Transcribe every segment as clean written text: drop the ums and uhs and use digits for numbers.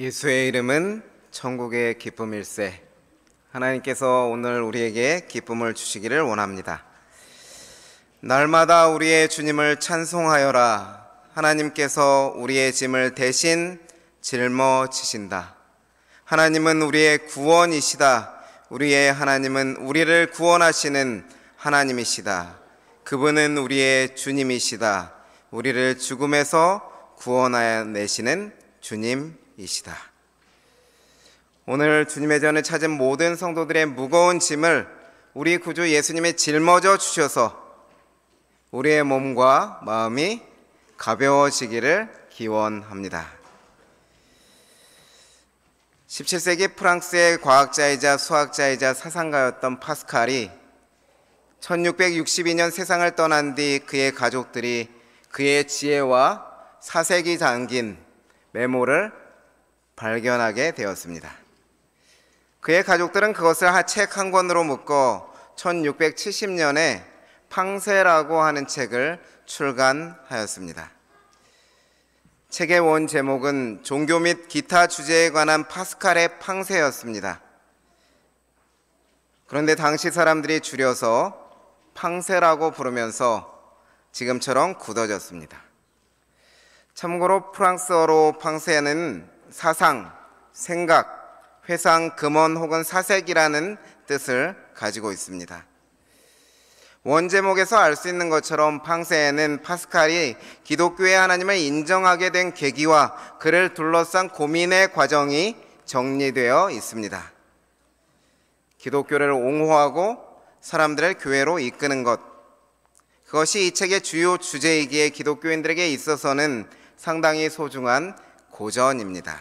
예수의 이름은 천국의 기쁨일세. 하나님께서 오늘 우리에게 기쁨을 주시기를 원합니다. 날마다 우리의 주님을 찬송하여라. 하나님께서 우리의 짐을 대신 짊어지신다. 하나님은 우리의 구원이시다. 우리의 하나님은 우리를 구원하시는 하나님이시다. 그분은 우리의 주님이시다. 우리를 죽음에서 구원하여 내시는 주님이시다. 오늘 주님의 전을 찾은 모든 성도들의 무거운 짐을 우리 구주 예수님이 짊어져 주셔서 우리의 몸과 마음이 가벼워지기를 기원합니다. 17세기 프랑스의 과학자이자 수학자이자 사상가였던 파스칼이 1662년 세상을 떠난 뒤 그의 가족들이 그의 지혜와 사색이 담긴 메모를 발견하게 되었습니다. 그의 가족들은 그것을 책 한 권으로 묶어 1670년에 팡세라고 하는 책을 출간하였습니다. 책의 원 제목은 종교 및 기타 주제에 관한 파스칼의 팡세였습니다. 그런데 당시 사람들이 줄여서 팡세라고 부르면서 지금처럼 굳어졌습니다. 참고로 프랑스어로 팡세는 사상, 생각, 회상, 금원 혹은 사색이라는 뜻을 가지고 있습니다. 원 제목에서 알 수 있는 것처럼 팡세에는 파스칼이 기독교의 하나님을 인정하게 된 계기와 그를 둘러싼 고민의 과정이 정리되어 있습니다. 기독교를 옹호하고 사람들을 교회로 이끄는 것, 그것이 이 책의 주요 주제이기에 기독교인들에게 있어서는 상당히 소중한 고전입니다.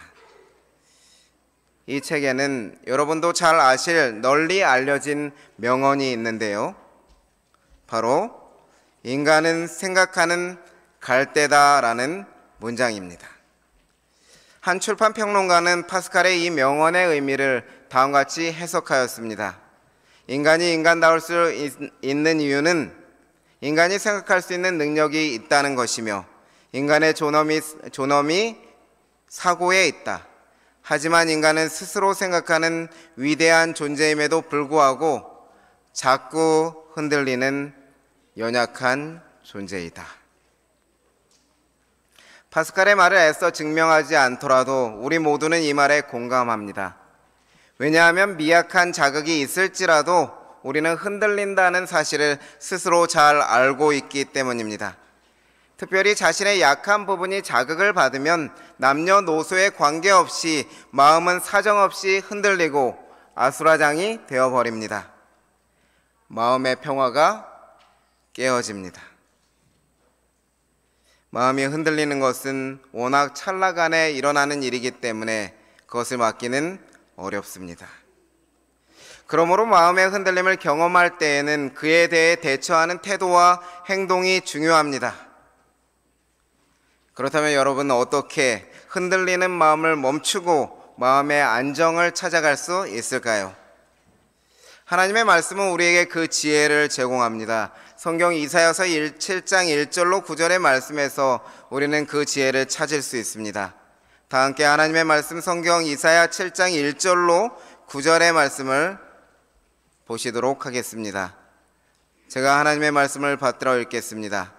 이 책에는 여러분도 잘 아실 널리 알려진 명언이 있는데요. 바로 인간은 생각하는 갈대다라는 문장입니다. 한 출판 평론가는 파스칼의 이 명언의 의미를 다음과 같이 해석하였습니다. 인간이 인간다울 수 있는 이유는 인간이 생각할 수 있는 능력이 있다는 것이며 인간의 존엄이 사고에 있다. 하지만 인간은 스스로 생각하는 위대한 존재임에도 불구하고 자꾸 흔들리는 연약한 존재이다. 파스칼의 말을 애써 증명하지 않더라도 우리 모두는 이 말에 공감합니다. 왜냐하면 미약한 자극이 있을지라도 우리는 흔들린다는 사실을 스스로 잘 알고 있기 때문입니다. 특별히 자신의 약한 부분이 자극을 받으면 남녀노소에 관계없이 마음은 사정없이 흔들리고 아수라장이 되어버립니다. 마음의 평화가 깨어집니다. 마음이 흔들리는 것은 워낙 찰나간에 일어나는 일이기 때문에 그것을 막기는 어렵습니다. 그러므로 마음의 흔들림을 경험할 때에는 그에 대해 대처하는 태도와 행동이 중요합니다. 그렇다면 여러분은 어떻게 흔들리는 마음을 멈추고 마음의 안정을 찾아갈 수 있을까요? 하나님의 말씀은 우리에게 그 지혜를 제공합니다. 성경 이사야서 7장 1절로 9절의 말씀에서 우리는 그 지혜를 찾을 수 있습니다. 다 함께 하나님의 말씀 성경 이사야 7장 1절로 9절의 말씀을 보시도록 하겠습니다. 제가 하나님의 말씀을 받들어 읽겠습니다.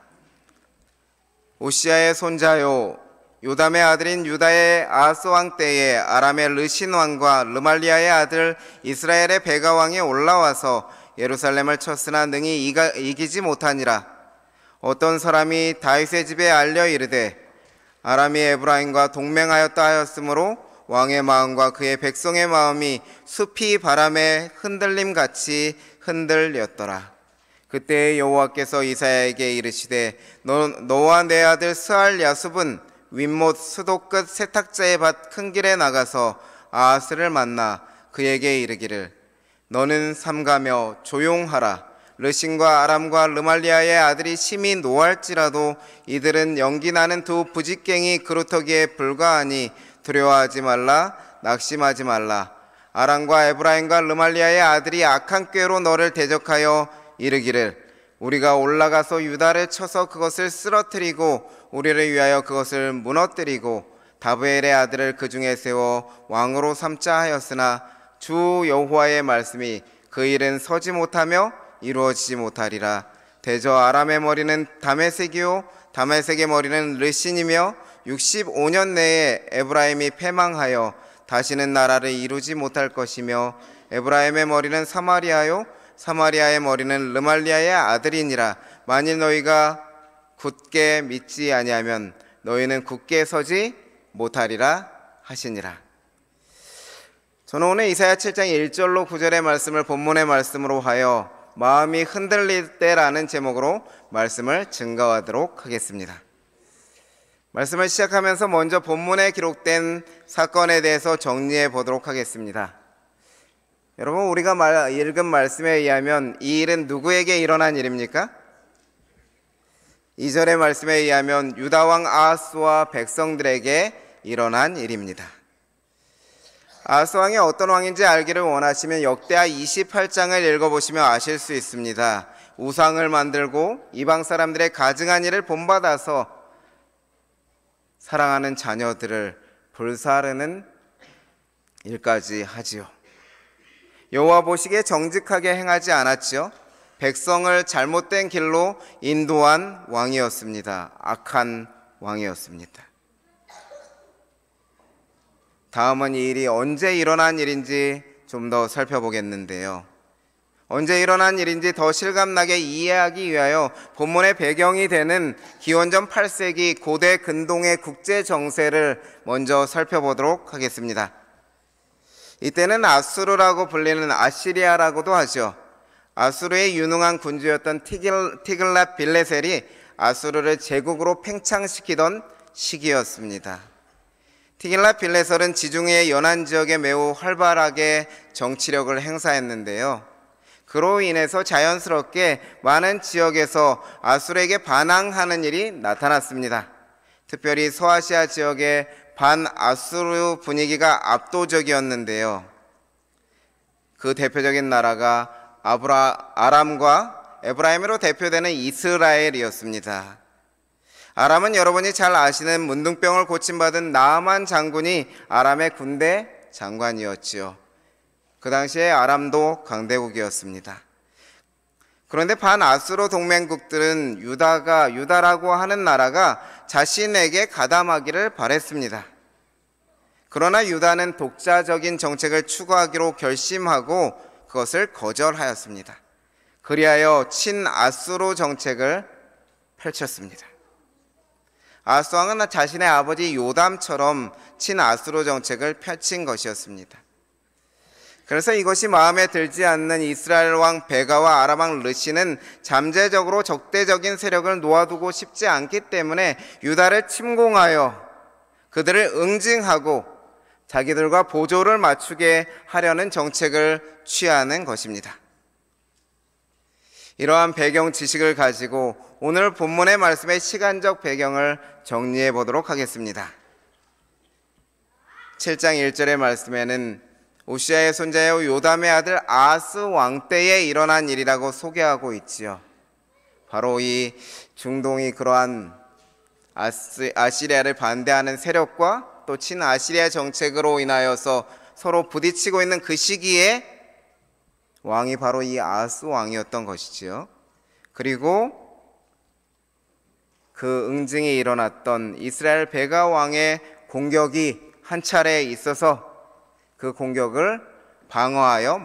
오시아의 손자요, 요담의 아들인 유다의 아하스 왕 때에 아람의 르신 왕과 르말리아의 아들 이스라엘의 베가 왕이 올라와서 예루살렘을 쳤으나 능히 이기지 못하니라. 어떤 사람이 다윗의 집에 알려 이르되 아람이 에브라임과 동맹하였다 하였으므로 왕의 마음과 그의 백성의 마음이 숲이 바람에 흔들림같이 흔들렸더라. 그때 여호와께서 이사야에게 이르시되 너와 내 아들 스알 야숲은 윗못 수도 끝 세탁자의 밭 큰 길에 나가서 아하스를 만나 그에게 이르기를 너는 삼가며 조용하라. 르신과 아람과 르말리아의 아들이 심히 노할지라도 이들은 연기 나는 두 부직갱이 그루터기에 불과하니 두려워하지 말라, 낙심하지 말라. 아람과 에브라임과 르말리아의 아들이 악한 꾀로 너를 대적하여 이르기를 우리가 올라가서 유다를 쳐서 그것을 쓰러뜨리고 우리를 위하여 그것을 무너뜨리고 다브엘의 아들을 그 중에 세워 왕으로 삼자 하였으나 주 여호와의 말씀이 그 일은 서지 못하며 이루어지지 못하리라. 대저 아람의 머리는 다메섹이요 다메섹의 머리는 르신이며 65년 내에 에브라임이 패망하여 다시는 나라를 이루지 못할 것이며 에브라임의 머리는 사마리아요 사마리아의 머리는 르말리아의 아들이니라. 만일 너희가 굳게 믿지 아니하면 너희는 굳게 서지 못하리라 하시니라. 저는 오늘 이사야 7장 1절로 9절의 말씀을 본문의 말씀으로 하여 마음이 흔들릴 때라는 제목으로 말씀을 증거하도록 하겠습니다. 말씀을 시작하면서 먼저 본문에 기록된 사건에 대해서 정리해 보도록 하겠습니다. 여러분, 우리가 읽은 말씀에 의하면 이 일은 누구에게 일어난 일입니까? 2절의 말씀에 의하면 유다왕 아하스와 백성들에게 일어난 일입니다. 아하스 왕이 어떤 왕인지 알기를 원하시면 역대하 28장을 읽어보시면 아실 수 있습니다. 우상을 만들고 이방 사람들의 가증한 일을 본받아서 사랑하는 자녀들을 불사르는 일까지 하지요. 여호와 보시기에 정직하게 행하지 않았지요. 백성을 잘못된 길로 인도한 왕이었습니다. 악한 왕이었습니다. 다음은 이 일이 언제 일어난 일인지 좀 더 살펴보겠는데요. 언제 일어난 일인지 더 실감나게 이해하기 위하여 본문의 배경이 되는 기원전 8세기 고대 근동의 국제 정세를 먼저 살펴보도록 하겠습니다. 이때는 아수르라고 불리는 아시리아라고도 하죠. 아수르의 유능한 군주였던 티글랏 빌레셀이 아수르를 제국으로 팽창시키던 시기였습니다. 티글랏 빌레셀은 지중해의 연안 지역에 매우 활발하게 정치력을 행사했는데요. 그로 인해서 자연스럽게 많은 지역에서 아수르에게 반항하는 일이 나타났습니다. 특별히 서아시아 지역의 반아수르 분위기가 압도적이었는데요. 그 대표적인 나라가 아람과 에브라임으로 대표되는 이스라엘이었습니다. 아람은 여러분이 잘 아시는 문둥병을 고침받은 나아만 장군이 아람의 군대 장관이었지요. 그 당시에 아람도 강대국이었습니다. 그런데 반아수르 동맹국들은 유다라고 하는 나라가 자신에게 가담하기를 바랬습니다. 그러나 유다는 독자적인 정책을 추구하기로 결심하고 그것을 거절하였습니다. 그리하여 친아수르 정책을 펼쳤습니다. 아하스 왕은 자신의 아버지 요담처럼 친아수르 정책을 펼친 것이었습니다. 그래서 이것이 마음에 들지 않는 이스라엘 왕 베가와 아람 왕 르신은 잠재적으로 적대적인 세력을 놓아두고 싶지 않기 때문에 유다를 침공하여 그들을 응징하고 자기들과 보조를 맞추게 하려는 정책을 취하는 것입니다. 이러한 배경 지식을 가지고 오늘 본문의 말씀의 시간적 배경을 정리해 보도록 하겠습니다. 7장 1절의 말씀에는 오시아의 손자요 요담의 아들 아하스 왕 때에 일어난 일이라고 소개하고 있지요. 바로 이 중동이 그러한 아시리아를 반대하는 세력과 또 친아시리아 정책으로 인하여서 서로 부딪히고 있는 그 시기에 왕이 바로 이 아하스 왕이었던 것이지요. 그리고 그 응징이 일어났던 이스라엘 베가 왕의 공격이 한 차례 있어서 그 공격을 방어하여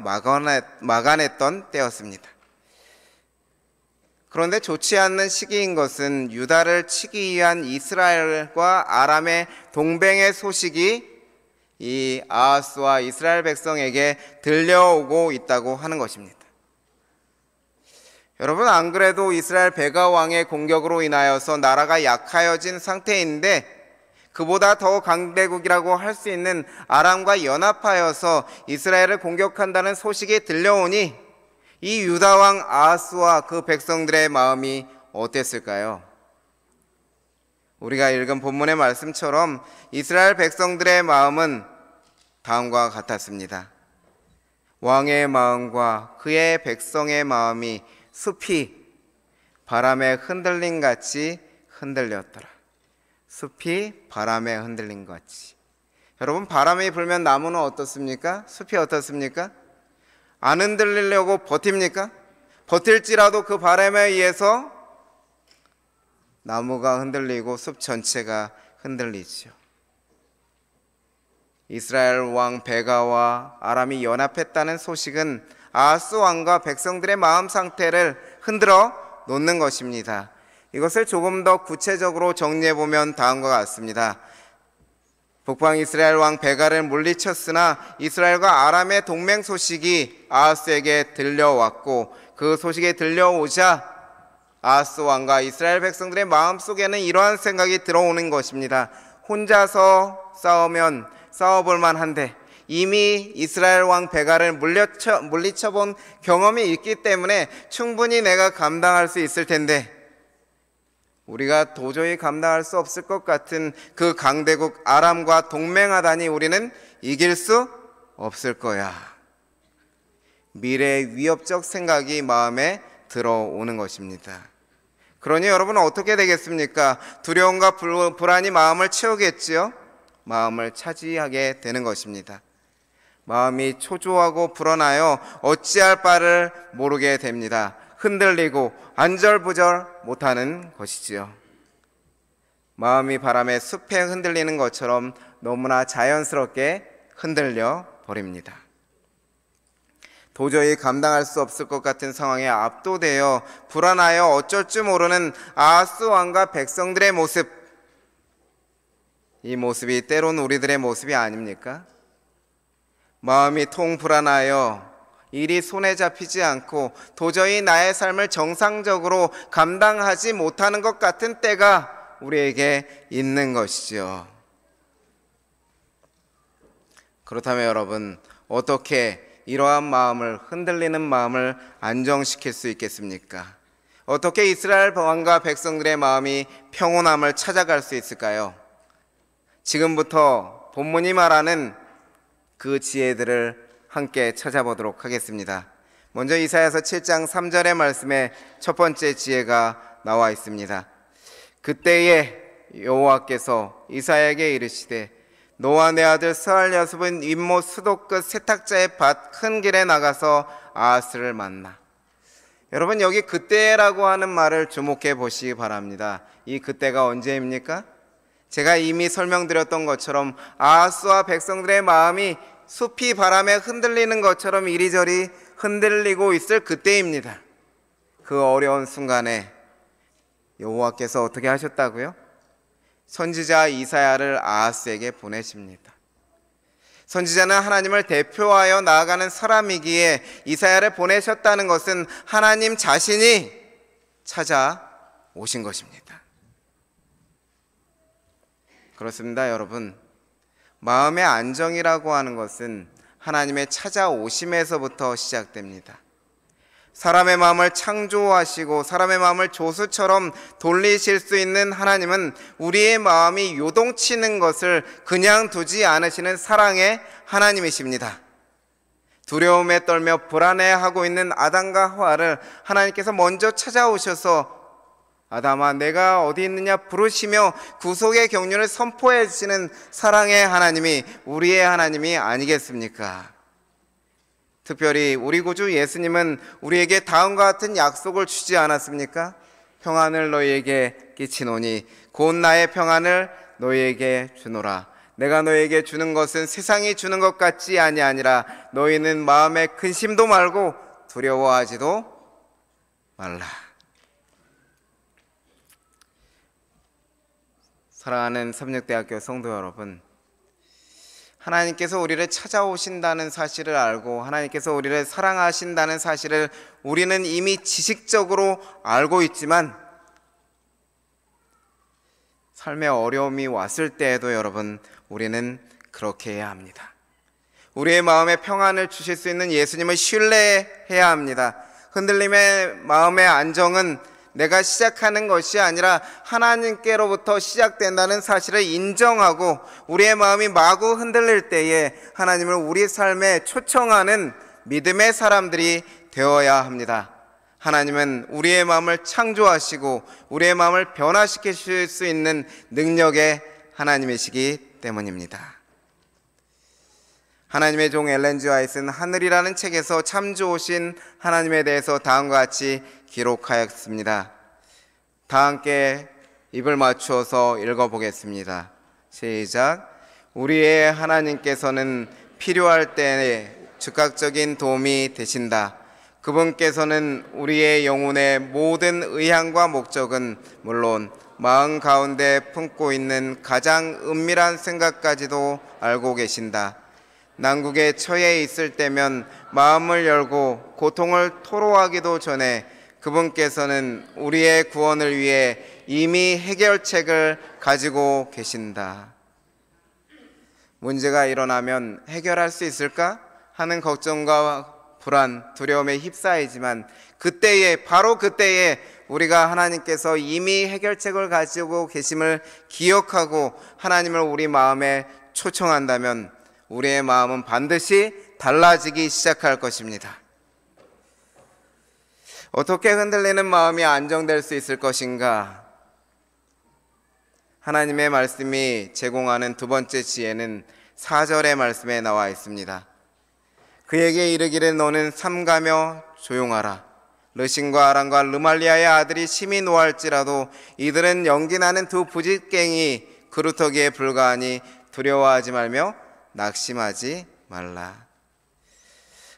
막아냈던 때였습니다. 그런데 좋지 않는 시기인 것은 유다를 치기 위한 이스라엘과 아람의 동맹의 소식이 이 아하스와 이스라엘 백성에게 들려오고 있다고 하는 것입니다. 여러분, 안 그래도 이스라엘 베가 왕의 공격으로 인하여서 나라가 약하여진 상태인데 그보다 더 강대국이라고 할 수 있는 아람과 연합하여서 이스라엘을 공격한다는 소식이 들려오니 이 유다 왕 아하스와 그 백성들의 마음이 어땠을까요? 우리가 읽은 본문의 말씀처럼 이스라엘 백성들의 마음은 다음과 같았습니다. 왕의 마음과 그의 백성의 마음이 숲이 바람에 흔들림 같이 흔들렸더라. 숲이 바람에 흔들린 것 같이. 여러분, 바람이 불면 나무는 어떻습니까? 숲이 어떻습니까? 안 흔들리려고 버팁니까? 버틸지라도 그 바람에 의해서 나무가 흔들리고 숲 전체가 흔들리죠. 이스라엘 왕 베가와 아람이 연합했다는 소식은 아하스 왕과 백성들의 마음 상태를 흔들어 놓는 것입니다. 이것을 조금 더 구체적으로 정리해보면 다음과 같습니다. 북방 이스라엘 왕 베가를 물리쳤으나 이스라엘과 아람의 동맹 소식이 아하스에게 들려왔고, 그 소식이 들려오자 아하스 왕과 이스라엘 백성들의 마음속에는 이러한 생각이 들어오는 것입니다. 혼자서 싸우면 싸워볼 만한데 이미 이스라엘 왕 베가를 물리쳐본 경험이 있기 때문에 충분히 내가 감당할 수 있을 텐데, 우리가 도저히 감당할 수 없을 것 같은 그 강대국 아람과 동맹하다니 우리는 이길 수 없을 거야. 미래의 위협적 생각이 마음에 들어오는 것입니다. 그러니 여러분, 어떻게 되겠습니까? 두려움과 불안이 마음을 채우겠지요? 마음을 차지하게 되는 것입니다. 마음이 초조하고 불안하여 어찌할 바를 모르게 됩니다. 흔들리고 안절부절 못하는 것이지요. 마음이 바람에 숲에 흔들리는 것처럼 너무나 자연스럽게 흔들려 버립니다. 도저히 감당할 수 없을 것 같은 상황에 압도되어 불안하여 어쩔 줄 모르는 아하스 왕과 백성들의 모습, 이 모습이 때론 우리들의 모습이 아닙니까? 마음이 통 불안하여 일이 손에 잡히지 않고 도저히 나의 삶을 정상적으로 감당하지 못하는 것 같은 때가 우리에게 있는 것이죠. 그렇다면 여러분, 어떻게 이러한 마음을, 흔들리는 마음을 안정시킬 수 있겠습니까? 어떻게 이스라엘 왕과 백성들의 마음이 평온함을 찾아갈 수 있을까요? 지금부터 본문이 말하는 그 지혜들을 함께 찾아보도록 하겠습니다. 먼저 이사야서 7장 3절의 말씀에 첫 번째 지혜가 나와 있습니다. 그때에 여호와께서 이사야에게 이르시되 너와 내 아들 스알야습은 임모 수도 끝 세탁자의 밭 큰 길에 나가서 아하스를 만나. 여러분, 여기 그때라고 하는 말을 주목해 보시기 바랍니다. 이 그때가 언제입니까? 제가 이미 설명드렸던 것처럼 아하스와 백성들의 마음이 숲이 바람에 흔들리는 것처럼 이리저리 흔들리고 있을 그때입니다. 그 어려운 순간에 여호와께서 어떻게 하셨다고요? 선지자 이사야를 아하스에게 보내십니다. 선지자는 하나님을 대표하여 나아가는 사람이기에 이사야를 보내셨다는 것은 하나님 자신이 찾아오신 것입니다. 그렇습니다, 여러분. 마음의 안정이라고 하는 것은 하나님의 찾아오심에서부터 시작됩니다. 사람의 마음을 창조하시고 사람의 마음을 조수처럼 돌리실 수 있는 하나님은 우리의 마음이 요동치는 것을 그냥 두지 않으시는 사랑의 하나님이십니다. 두려움에 떨며 불안해하고 있는 아담과 하와를 하나님께서 먼저 찾아오셔서 아담아 내가 어디 있느냐 부르시며 구속의 경륜을 선포해 주시는 사랑의 하나님이 우리의 하나님이 아니겠습니까? 특별히 우리 구주 예수님은 우리에게 다음과 같은 약속을 주지 않았습니까? 평안을 너희에게 끼치노니 곧 나의 평안을 너희에게 주노라. 내가 너희에게 주는 것은 세상이 주는 것 같지 아니하니라. 너희는 마음에 근심도 말고 두려워하지도 말라. 사랑하는 삼육대학교 성도 여러분, 하나님께서 우리를 찾아오신다는 사실을 알고 하나님께서 우리를 사랑하신다는 사실을 우리는 이미 지식적으로 알고 있지만 삶의 어려움이 왔을 때에도 여러분, 우리는 그렇게 해야 합니다. 우리의 마음에 평안을 주실 수 있는 예수님을 신뢰해야 합니다. 흔들림의 마음의 안정은 내가 시작하는 것이 아니라 하나님께로부터 시작된다는 사실을 인정하고 우리의 마음이 마구 흔들릴 때에 하나님을 우리 삶에 초청하는 믿음의 사람들이 되어야 합니다. 하나님은 우리의 마음을 창조하시고 우리의 마음을 변화시키실 수 있는 능력의 하나님이시기 때문입니다. 하나님의 종 엘렌 G. 화이트는 하늘이라는 책에서 참 좋으신 하나님에 대해서 다음과 같이 기록하였습니다. 다 함께 입을 맞추어서 읽어보겠습니다. 시작. 우리의 하나님께서는 필요할 때에 즉각적인 도움이 되신다. 그분께서는 우리의 영혼의 모든 의향과 목적은 물론 마음 가운데 품고 있는 가장 은밀한 생각까지도 알고 계신다. 난국에 처해 있을 때면 마음을 열고 고통을 토로하기도 전에 그분께서는 우리의 구원을 위해 이미 해결책을 가지고 계신다. 문제가 일어나면 해결할 수 있을까 하는 걱정과 불안, 두려움에 휩싸이지만 그때에, 바로 그때에 우리가 하나님께서 이미 해결책을 가지고 계심을 기억하고 하나님을 우리 마음에 초청한다면 우리의 마음은 반드시 달라지기 시작할 것입니다. 어떻게 흔들리는 마음이 안정될 수 있을 것인가? 하나님의 말씀이 제공하는 두 번째 지혜는 4절의 말씀에 나와 있습니다. 그에게 이르기를 너는 삼가며 조용하라. 르신과 아람과 르말리아의 아들이 심히 노할지라도 이들은 연기나는 두 부짓갱이 그루터기에 불과하니 두려워하지 말며 낙심하지 말라.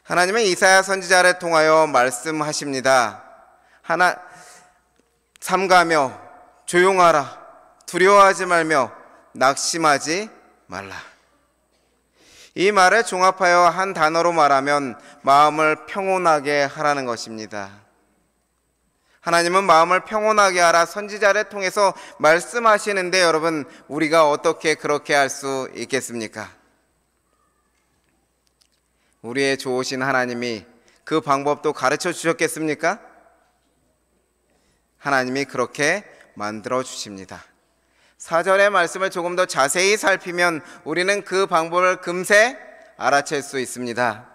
하나님은 이사야 선지자를 통하여 말씀하십니다. 삼가며 조용하라. 두려워하지 말며 낙심하지 말라. 이 말을 종합하여 한 단어로 말하면 마음을 평온하게 하라는 것입니다. 하나님은 마음을 평온하게 하라 선지자를 통해서 말씀하시는데 여러분, 우리가 어떻게 그렇게 할 수 있겠습니까? 우리의 좋으신 하나님이 그 방법도 가르쳐 주셨겠습니까? 하나님이 그렇게 만들어 주십니다. 4절의 말씀을 조금 더 자세히 살피면 우리는 그 방법을 금세 알아챌 수 있습니다.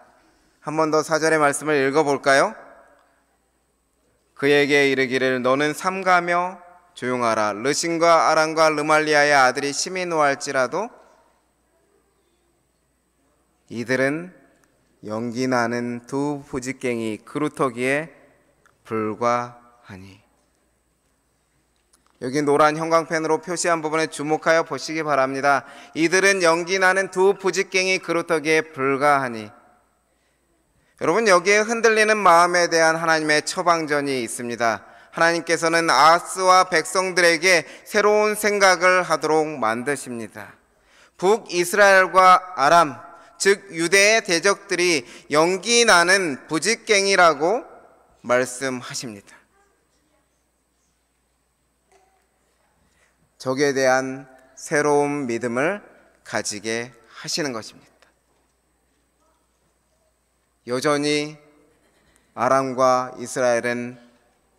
한 번 더 4절의 말씀을 읽어볼까요? 그에게 이르기를 너는 삼가며 조용하라. 르신과 아람과 르말리아의 아들이 심히 노할지라도 이들은 연기나는 두 부짓갱이 그루터기에 불과하니. 여기 노란 형광펜으로 표시한 부분에 주목하여 보시기 바랍니다. 이들은 연기나는 두 부짓갱이 그루터기에 불과하니. 여러분, 여기에 흔들리는 마음에 대한 하나님의 처방전이 있습니다. 하나님께서는 아하스와 백성들에게 새로운 생각을 하도록 만드십니다. 북이스라엘과 아람, 즉 유대의 대적들이 연기나는 부짓갱이라고 말씀하십니다. 적에 대한 새로운 믿음을 가지게 하시는 것입니다. 여전히 아람과 이스라엘은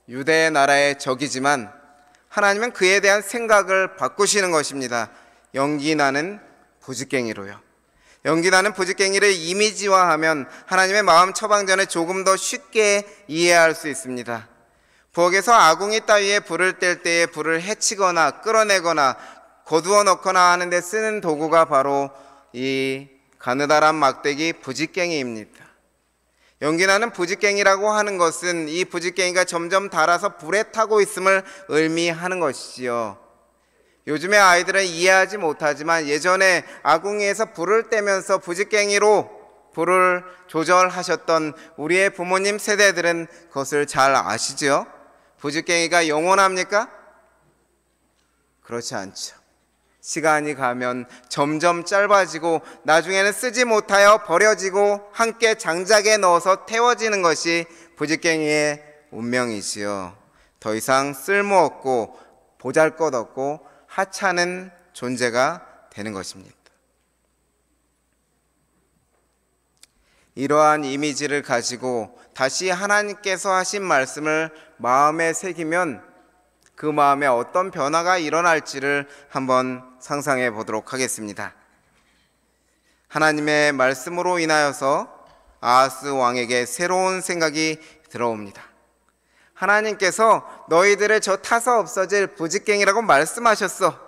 유대 나라의 적이지만 하나님은 그에 대한 생각을 바꾸시는 것입니다. 연기나는 부짓갱이로요. 연기나는 부짓갱이를 이미지화하면 하나님의 마음 처방전을 조금 더 쉽게 이해할 수 있습니다. 부엌에서 아궁이 따위에 불을 뗄 때에 불을 해치거나 끌어내거나 거두어 넣거나 하는 데 쓰는 도구가 바로 이 가느다란 막대기 부짓갱이입니다. 연기나는 부짓갱이라고 하는 것은 이 부짓갱이가 점점 닳아서 불에 타고 있음을 의미하는 것이지요. 요즘의 아이들은 이해하지 못하지만 예전에 아궁이에서 불을 떼면서 부짓갱이로 불을 조절하셨던 우리의 부모님 세대들은 그것을 잘 아시죠? 부짓갱이가 영원합니까? 그렇지 않죠. 시간이 가면 점점 짧아지고 나중에는 쓰지 못하여 버려지고 함께 장작에 넣어서 태워지는 것이 부짓갱이의 운명이지요. 더 이상 쓸모없고 보잘것없고 하찮은 존재가 되는 것입니다. 이러한 이미지를 가지고 다시 하나님께서 하신 말씀을 마음에 새기면 그 마음에 어떤 변화가 일어날지를 한번 상상해 보도록 하겠습니다. 하나님의 말씀으로 인하여서 아하스 왕에게 새로운 생각이 들어옵니다. 하나님께서 너희들을 저 타서 없어질 부직갱이라고 말씀하셨어.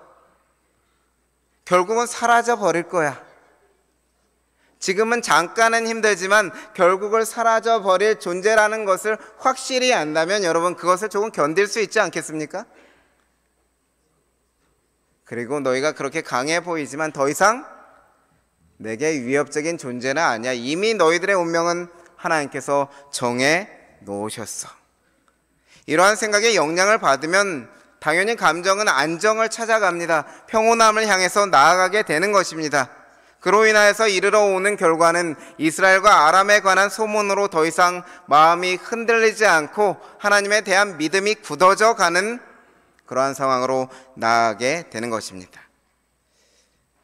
결국은 사라져 버릴 거야. 지금은 잠깐은 힘들지만 결국은 사라져 버릴 존재라는 것을 확실히 안다면 여러분 그것을 조금 견딜 수 있지 않겠습니까? 그리고 너희가 그렇게 강해 보이지만 더 이상 내게 위협적인 존재는 아니야. 이미 너희들의 운명은 하나님께서 정해 놓으셨어. 이러한 생각에 영향을 받으면 당연히 감정은 안정을 찾아갑니다. 평온함을 향해서 나아가게 되는 것입니다. 그로 인하여서 이르러 오는 결과는 이스라엘과 아람에 관한 소문으로 더 이상 마음이 흔들리지 않고 하나님에 대한 믿음이 굳어져 가는 그러한 상황으로 나아가게 되는 것입니다.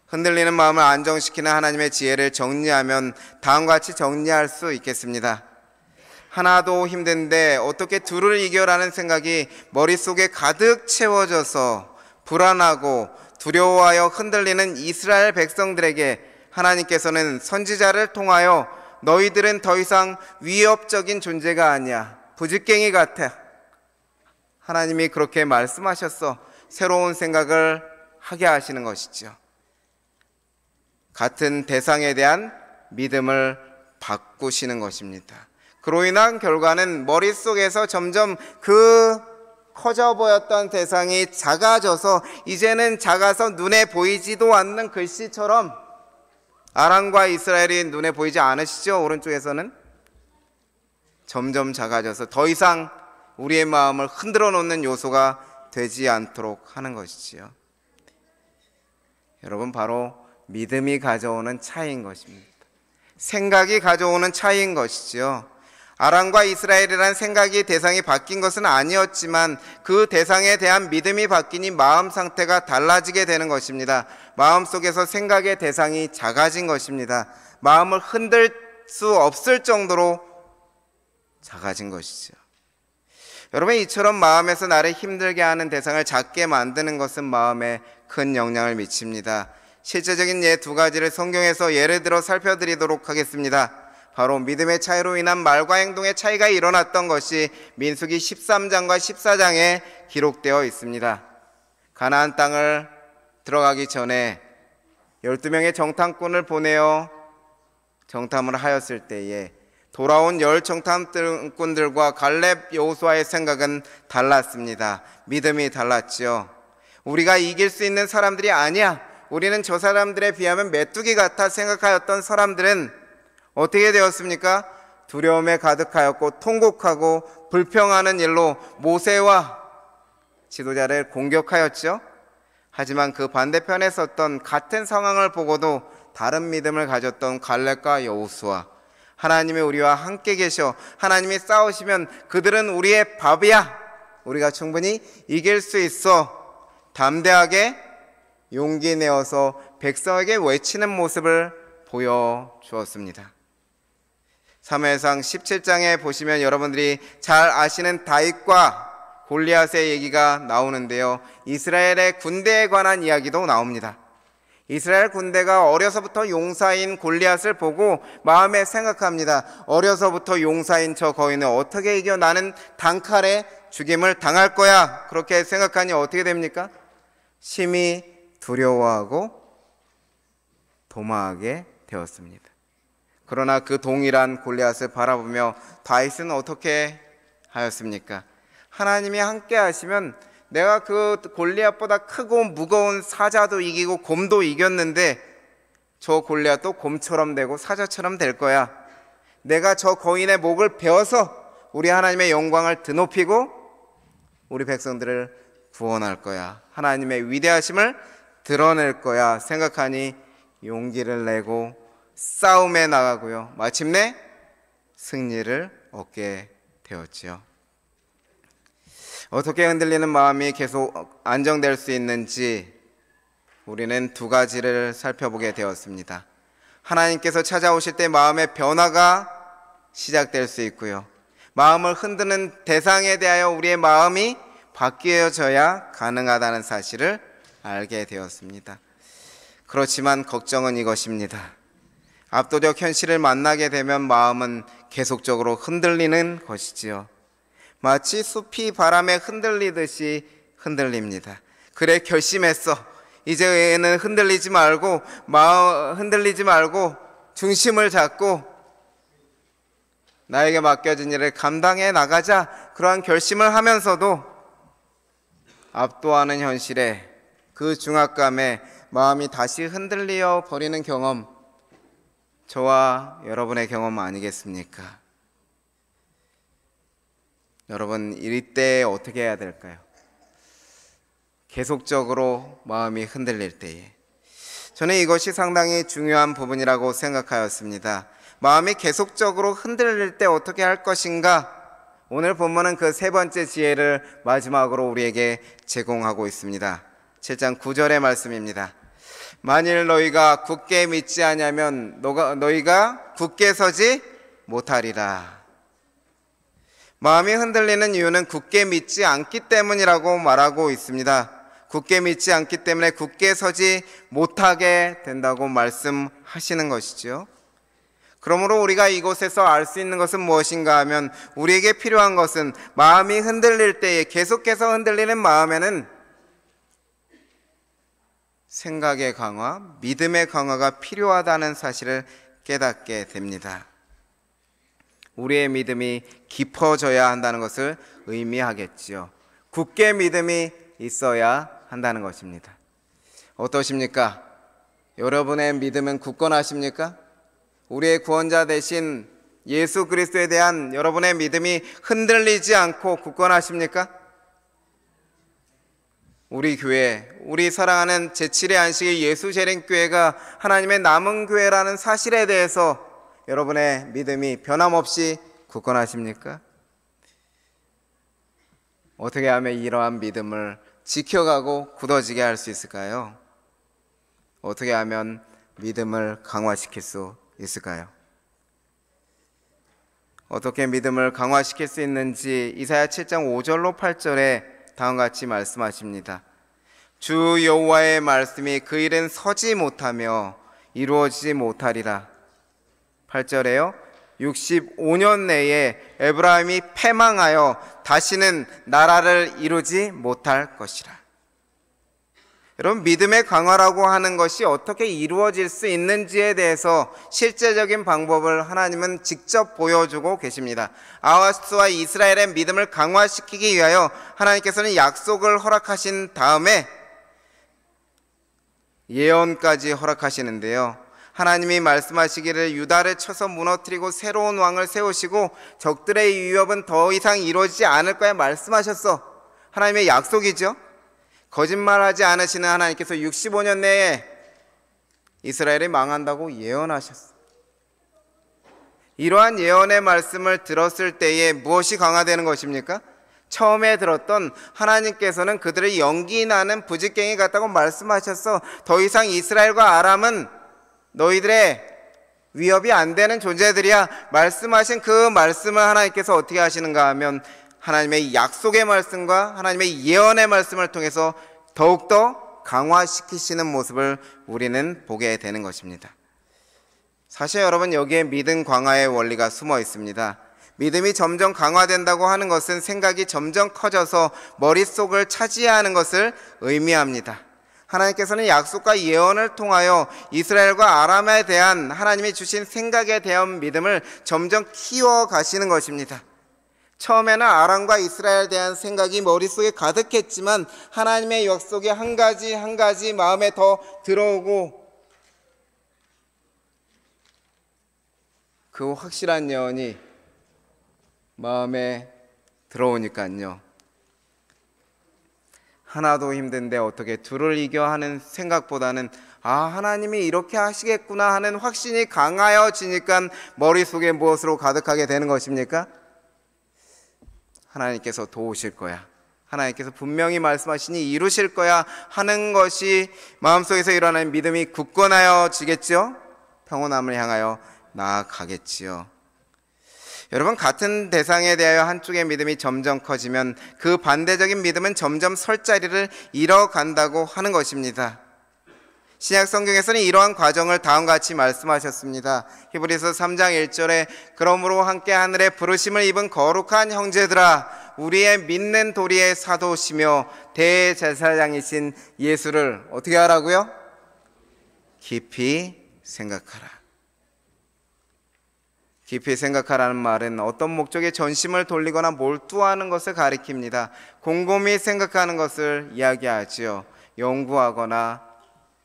흔들리는 마음을 안정시키는 하나님의 지혜를 정리하면 다음과 같이 정리할 수 있겠습니다. 하나도 힘든데 어떻게 둘을 이겨라는 생각이 머릿속에 가득 채워져서 불안하고 두려워하여 흔들리는 이스라엘 백성들에게 하나님께서는 선지자를 통하여 너희들은 더 이상 위협적인 존재가 아니야. 부직갱이 같아. 하나님이 그렇게 말씀하셨어. 새로운 생각을 하게 하시는 것이죠. 같은 대상에 대한 믿음을 바꾸시는 것입니다. 그로 인한 결과는 머릿속에서 점점 그 커져 보였던 대상이 작아져서 이제는 작아서 눈에 보이지도 않는 글씨처럼 아람과 이스라엘이 눈에 보이지 않으시죠? 오른쪽에서는 점점 작아져서 더 이상 우리의 마음을 흔들어 놓는 요소가 되지 않도록 하는 것이지요. 여러분, 바로 믿음이 가져오는 차이인 것입니다. 생각이 가져오는 차이인 것이지요. 아람과 이스라엘이라는 생각이 대상이 바뀐 것은 아니었지만 그 대상에 대한 믿음이 바뀌니 마음 상태가 달라지게 되는 것입니다. 마음속에서 생각의 대상이 작아진 것입니다. 마음을 흔들 수 없을 정도로 작아진 것이죠. 여러분, 이처럼 마음에서 나를 힘들게 하는 대상을 작게 만드는 것은 마음에 큰 영향을 미칩니다. 실제적인 예 두 가지를 성경에서 예를 들어 살펴드리도록 하겠습니다. 바로 믿음의 차이로 인한 말과 행동의 차이가 일어났던 것이 민수기 13장과 14장에 기록되어 있습니다. 가나안 땅을 들어가기 전에 12명의 정탐꾼을 보내어 정탐을 하였을 때에 돌아온 10 정탐꾼들과 갈렙 여호수아의 생각은 달랐습니다. 믿음이 달랐지요. 우리가 이길 수 있는 사람들이 아니야. 우리는 저 사람들에 비하면 메뚜기 같아 생각하였던 사람들은 어떻게 되었습니까? 두려움에 가득하였고 통곡하고 불평하는 일로 모세와 지도자를 공격하였죠. 하지만 그 반대편에 섰던 같은 상황을 보고도 다른 믿음을 가졌던 갈렙과 여호수아, 하나님이 우리와 함께 계셔 하나님이 싸우시면 그들은 우리의 밥이야. 우리가 충분히 이길 수 있어. 담대하게 용기 내어서 백성에게 외치는 모습을 보여주었습니다. 사무엘상 17장에 보시면 여러분들이 잘 아시는 다윗과 골리앗의 얘기가 나오는데요. 이스라엘의 군대에 관한 이야기도 나옵니다. 이스라엘 군대가 어려서부터 용사인 골리앗을 보고 마음에 생각합니다. 어려서부터 용사인 저 거인을 어떻게 이겨? 나는 단칼에 죽임을 당할 거야. 그렇게 생각하니 어떻게 됩니까? 심히 두려워하고 도망하게 되었습니다. 그러나 그 동일한 골리앗을 바라보며 다윗은 어떻게 하였습니까? 하나님이 함께 하시면 내가 그 골리앗보다 크고 무거운 사자도 이기고 곰도 이겼는데 저 골리앗도 곰처럼 되고 사자처럼 될 거야. 내가 저 거인의 목을 베어서 우리 하나님의 영광을 드높이고 우리 백성들을 구원할 거야. 하나님의 위대하심을 드러낼 거야 생각하니 용기를 내고 싸움에 나가고요. 마침내 승리를 얻게 되었지요. 어떻게 흔들리는 마음이 계속 안정될 수 있는지 우리는 두 가지를 살펴보게 되었습니다. 하나님께서 찾아오실 때 마음의 변화가 시작될 수 있고요. 마음을 흔드는 대상에 대하여 우리의 마음이 바뀌어져야 가능하다는 사실을 알게 되었습니다. 그렇지만 걱정은 이것입니다. 압도적 현실을 만나게 되면 마음은 계속적으로 흔들리는 것이지요. 마치 숲이 바람에 흔들리듯이 흔들립니다. 그래, 결심했어. 이제는 흔들리지 말고 중심을 잡고 나에게 맡겨진 일을 감당해 나가자. 그러한 결심을 하면서도 압도하는 현실에, 그 중압감에 마음이 다시 흔들려 버리는 경험, 저와 여러분의 경험 아니겠습니까? 여러분, 이때 어떻게 해야 될까요? 계속적으로 마음이 흔들릴 때에 저는 이것이 상당히 중요한 부분이라고 생각하였습니다. 마음이 계속적으로 흔들릴 때 어떻게 할 것인가? 오늘 본문은 그 세 번째 지혜를 마지막으로 우리에게 제공하고 있습니다. 7장 9절의 말씀입니다. 만일 너희가 굳게 믿지 아니하면 너희가 굳게 서지 못하리라. 마음이 흔들리는 이유는 굳게 믿지 않기 때문이라고 말하고 있습니다. 굳게 믿지 않기 때문에 굳게 서지 못하게 된다고 말씀하시는 것이죠. 그러므로 우리가 이곳에서 알 수 있는 것은 무엇인가 하면, 우리에게 필요한 것은 마음이 흔들릴 때에, 계속해서 흔들리는 마음에는 생각의 강화, 믿음의 강화가 필요하다는 사실을 깨닫게 됩니다. 우리의 믿음이 깊어져야 한다는 것을 의미하겠지요. 굳게 믿음이 있어야 한다는 것입니다. 어떠십니까? 여러분의 믿음은 굳건하십니까? 우리의 구원자 되신 예수 그리스도에 대한 여러분의 믿음이 흔들리지 않고 굳건하십니까? 우리 교회, 우리 사랑하는 제7회 안식일 예수재림교회가 하나님의 남은 교회라는 사실에 대해서 여러분의 믿음이 변함없이 굳건하십니까? 어떻게 하면 이러한 믿음을 지켜가고 굳어지게 할 수 있을까요? 어떻게 하면 믿음을 강화시킬 수 있을까요? 어떻게 믿음을 강화시킬 수 있는지 이사야 7장 5절로 8절에 다음과 같이 말씀하십니다. 주 여호와의 말씀이 그 일은 서지 못하며 이루어지지 못하리라. 8절에요. 65년 내에 에브라임이 패망하여 다시는 나라를 이루지 못할 것이라. 여러분, 믿음의 강화라고 하는 것이 어떻게 이루어질 수 있는지에 대해서 실제적인 방법을 하나님은 직접 보여주고 계십니다. 아하스와 이스라엘의 믿음을 강화시키기 위하여 하나님께서는 약속을 허락하신 다음에 예언까지 허락하시는데요. 하나님이 말씀하시기를 유다를 쳐서 무너뜨리고 새로운 왕을 세우시고 적들의 위협은 더 이상 이루어지지 않을 거야 말씀하셨어. 하나님의 약속이죠. 거짓말하지 않으시는 하나님께서 65년 내에 이스라엘이 망한다고 예언하셨어. 이러한 예언의 말씀을 들었을 때에 무엇이 강화되는 것입니까? 처음에 들었던 하나님께서는 그들을 연기 나는 부직갱이 같다고 말씀하셨어. 더 이상 이스라엘과 아람은 너희들의 위협이 안 되는 존재들이야. 말씀하신 그 말씀을 하나님께서 어떻게 하시는가 하면 하나님의 약속의 말씀과 하나님의 예언의 말씀을 통해서 더욱더 강화시키시는 모습을 우리는 보게 되는 것입니다. 사실 여러분, 여기에 믿음 강화의 원리가 숨어 있습니다. 믿음이 점점 강화된다고 하는 것은 생각이 점점 커져서 머릿속을 차지하는 것을 의미합니다. 하나님께서는 약속과 예언을 통하여 이스라엘과 아람에 대한 하나님이 주신 생각에 대한 믿음을 점점 키워 가시는 것입니다. 처음에는 아람과 이스라엘에 대한 생각이 머릿속에 가득했지만 하나님의 약속이 한 가지 한 가지 마음에 더 들어오고, 그 확실한 예언이 마음에 들어오니까요, 하나도 힘든데 어떻게 둘을 이겨 하는 생각보다는 하나님이 이렇게 하시겠구나 하는 확신이 강하여지니까 머릿속에 무엇으로 가득하게 되는 것입니까? 하나님께서 도우실 거야, 하나님께서 분명히 말씀하시니 이루실 거야 하는 것이 마음속에서 일어나는 믿음이 굳건하여지겠죠. 평온함을 향하여 나아가겠지요. 여러분, 같은 대상에 대하여 한쪽의 믿음이 점점 커지면 그 반대적인 믿음은 점점 설 자리를 잃어간다고 하는 것입니다. 신약 성경에서는 이러한 과정을 다음과 같이 말씀하셨습니다. 히브리서 3장 1절에 그러므로 함께 하늘의 부르심을 입은 거룩한 형제들아, 우리의 믿는 도리의 사도시며 대제사장이신 예수를 어떻게 하라고요? 깊이 생각하라. 깊이 생각하라는 말은 어떤 목적에 전심을 돌리거나 몰두하는 것을 가리킵니다. 곰곰이 생각하는 것을 이야기하지요. 연구하거나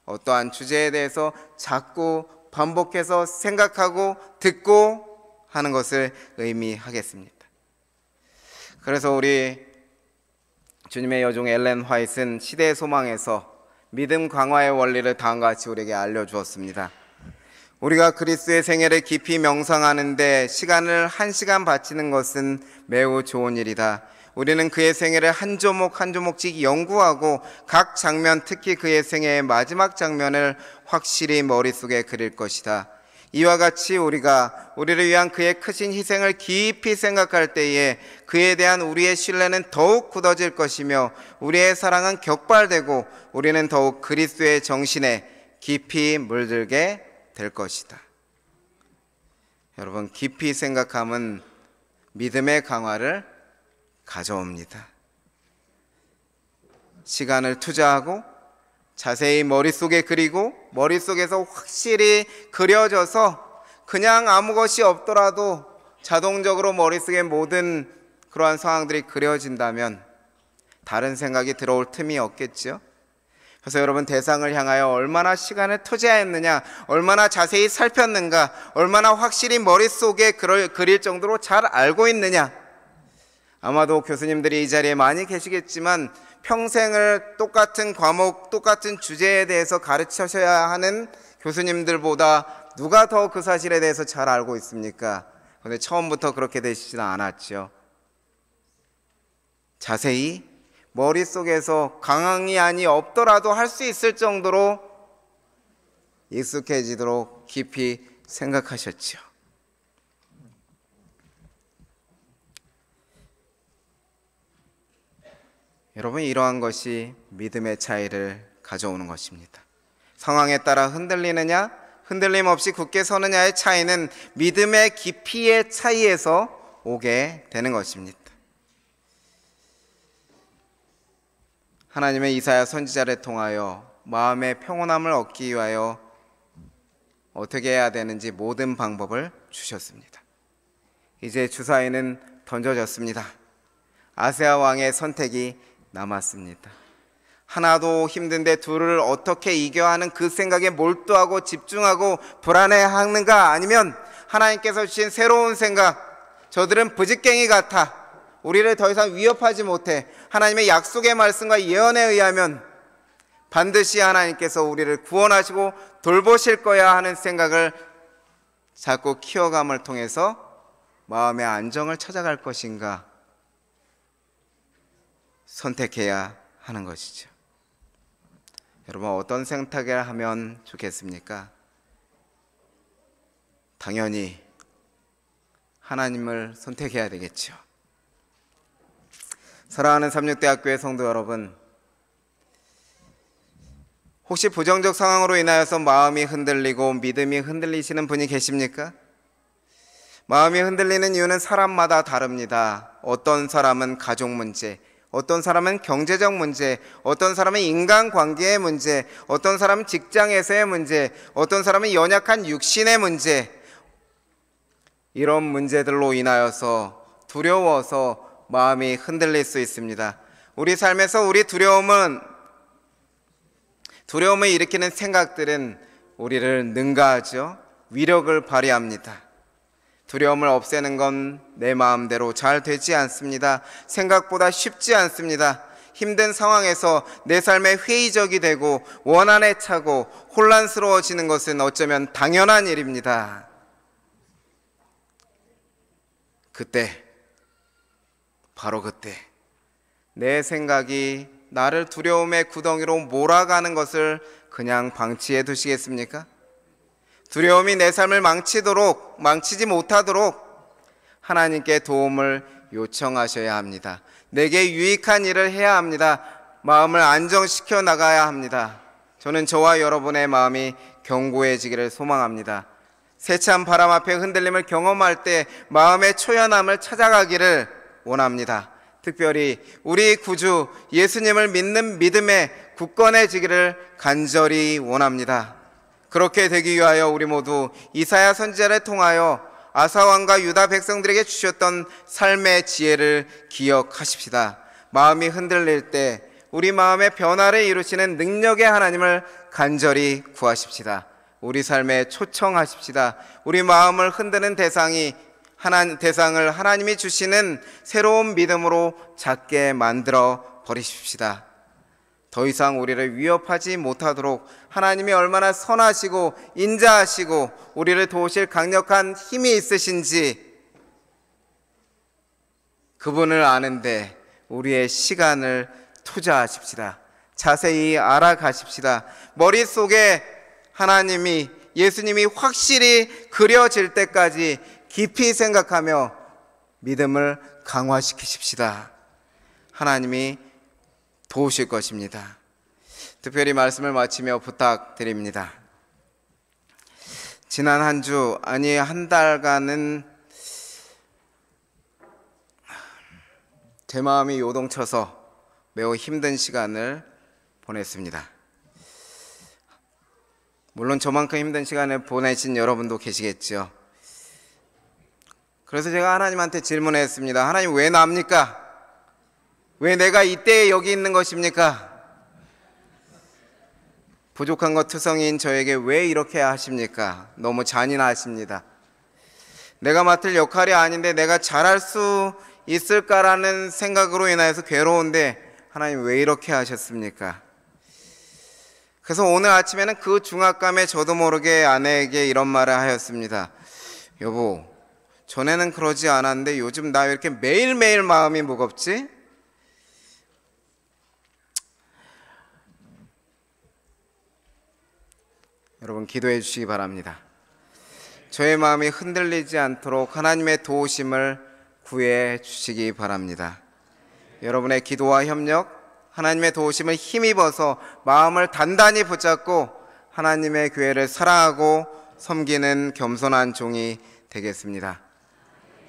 어떠한 주제에 대해서 자꾸 반복해서 생각하고 듣고 하는 것을 의미하겠습니다. 그래서 우리 주님의 여종 엘렌 화이트는 시대의 소망에서 믿음 강화의 원리를 다음과 같이 우리에게 알려주었습니다. 우리가 그리스도의 생애를 깊이 명상하는데 시간을 1시간 바치는 것은 매우 좋은 일이다. 우리는 그의 생애를 한 조목 한 조목씩 연구하고 각 장면, 특히 그의 생애의 마지막 장면을 확실히 머릿속에 그릴 것이다. 이와 같이 우리가 우리를 위한 그의 크신 희생을 깊이 생각할 때에 그에 대한 우리의 신뢰는 더욱 굳어질 것이며 우리의 사랑은 격발되고 우리는 더욱 그리스도의 정신에 깊이 물들게 될 것이다. 여러분, 깊이 생각함은 믿음의 강화를 가져옵니다. 시간을 투자하고 자세히 머릿속에 그리고 머릿속에서 확실히 그려져서 그냥 아무 것이 없더라도 자동적으로 머릿속에 모든 그러한 상황들이 그려진다면 다른 생각이 들어올 틈이 없겠죠. 그래서 여러분, 대상을 향하여 얼마나 시간을 투자했느냐, 얼마나 자세히 살폈는가, 얼마나 확실히 머릿속에 그릴 정도로 잘 알고 있느냐. 아마도 교수님들이 이 자리에 많이 계시겠지만 평생을 똑같은 과목, 똑같은 주제에 대해서 가르치셔야 하는 교수님들보다 누가 더 그 사실에 대해서 잘 알고 있습니까? 그런데 처음부터 그렇게 되시지는 않았죠. 자세히 머릿속에서 강함이 아니 없더라도 할 수 있을 정도로 익숙해지도록 깊이 생각하셨죠. 여러분, 이러한 것이 믿음의 차이를 가져오는 것입니다. 상황에 따라 흔들리느냐, 흔들림 없이 굳게 서느냐의 차이는 믿음의 깊이의 차이에서 오게 되는 것입니다. 하나님의 이사야 선지자를 통하여 마음의 평온함을 얻기 위하여 어떻게 해야 되는지 모든 방법을 주셨습니다. 이제 주사위는 던져졌습니다. 아세아 왕의 선택이 남았습니다. 하나도 힘든데 둘을 어떻게 이겨야 하는 그 생각에 몰두하고 집중하고 불안해하는가, 아니면 하나님께서 주신 새로운 생각, 저들은 부직갱이 같아, 우리를 더 이상 위협하지 못해, 하나님의 약속의 말씀과 예언에 의하면 반드시 하나님께서 우리를 구원하시고 돌보실 거야 하는 생각을 자꾸 키워감을 통해서 마음의 안정을 찾아갈 것인가 선택해야 하는 것이죠. 여러분, 어떤 선택을 하면 좋겠습니까? 당연히 하나님을 선택해야 되겠죠. 사랑하는 삼육대학교의 성도 여러분, 혹시 부정적 상황으로 인하여서 마음이 흔들리고 믿음이 흔들리시는 분이 계십니까? 마음이 흔들리는 이유는 사람마다 다릅니다. 어떤 사람은 가족 문제, 어떤 사람은 경제적 문제, 어떤 사람은 인간관계의 문제, 어떤 사람은 직장에서의 문제, 어떤 사람은 연약한 육신의 문제, 이런 문제들로 인하여서 두려워서 마음이 흔들릴 수 있습니다. 우리 삶에서 우리 두려움을 일으키는 생각들은 우리를 능가하죠. 위력을 발휘합니다. 두려움을 없애는 건 내 마음대로 잘 되지 않습니다. 생각보다 쉽지 않습니다. 힘든 상황에서 내 삶에 회의적이 되고 원한에 차고 혼란스러워지는 것은 어쩌면 당연한 일입니다. 그때, 바로 그때 내 생각이 나를 두려움의 구덩이로 몰아가는 것을 그냥 방치해 두시겠습니까? 두려움이 내 삶을 망치지 못하도록 하나님께 도움을 요청하셔야 합니다. 내게 유익한 일을 해야 합니다. 마음을 안정시켜 나가야 합니다. 저는 저와 여러분의 마음이 견고해지기를 소망합니다. 세찬 바람 앞에 흔들림을 경험할 때 마음의 초연함을 찾아가기를 원합니다. 특별히 우리 구주 예수님을 믿는 믿음에 굳건해지기를 간절히 원합니다. 그렇게 되기 위하여 우리 모두 이사야 선지자를 통하여 아사 왕과 유다 백성들에게 주셨던 삶의 지혜를 기억하십시다. 마음이 흔들릴 때 우리 마음의 변화를 이루시는 능력의 하나님을 간절히 구하십시다. 우리 삶에 초청하십시다. 우리 마음을 흔드는 대상을 하나님이 주시는 새로운 믿음으로 작게 만들어 버리십시다. 더 이상 우리를 위협하지 못하도록 하나님이 얼마나 선하시고 인자하시고 우리를 도우실 강력한 힘이 있으신지 그분을 아는데 우리의 시간을 투자하십시다. 자세히 알아가십시다. 머릿속에 하나님이 예수님이 확실히 그려질 때까지 깊이 생각하며 믿음을 강화시키십시다. 하나님이 도우실 것입니다. 특별히 말씀을 마치며 부탁드립니다. 지난 한 주, 아니 한 달간은 제 마음이 요동쳐서 매우 힘든 시간을 보냈습니다. 물론 저만큼 힘든 시간을 보내신 여러분도 계시겠죠. 그래서 제가 하나님한테 질문했습니다. 하나님, 왜 납니까? 왜 내가 이때에 여기 있는 것입니까? 부족한 것 투성이인 저에게 왜 이렇게 하십니까? 너무 잔인하십니다. 내가 맡을 역할이 아닌데 내가 잘할 수 있을까라는 생각으로 인해서 괴로운데 하나님 왜 이렇게 하셨습니까? 그래서 오늘 아침에는 그 중압감에 저도 모르게 아내에게 이런 말을 하였습니다. 여보, 전에는 그러지 않았는데 요즘 나 왜 이렇게 매일매일 마음이 무겁지? 여러분 기도해 주시기 바랍니다. 저의 마음이 흔들리지 않도록 하나님의 도우심을 구해 주시기 바랍니다. 여러분의 기도와 협력, 하나님의 도우심을 힘입어서 마음을 단단히 붙잡고 하나님의 교회를 사랑하고 섬기는 겸손한 종이 되겠습니다.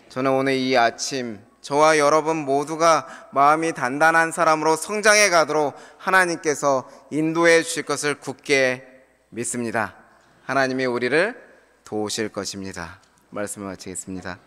저는 오늘 이 아침 저와 여러분 모두가 마음이 단단한 사람으로 성장해 가도록 하나님께서 인도해 주실 것을 굳게 믿습니다. 하나님이 우리를 도우실 것입니다. 말씀을 마치겠습니다.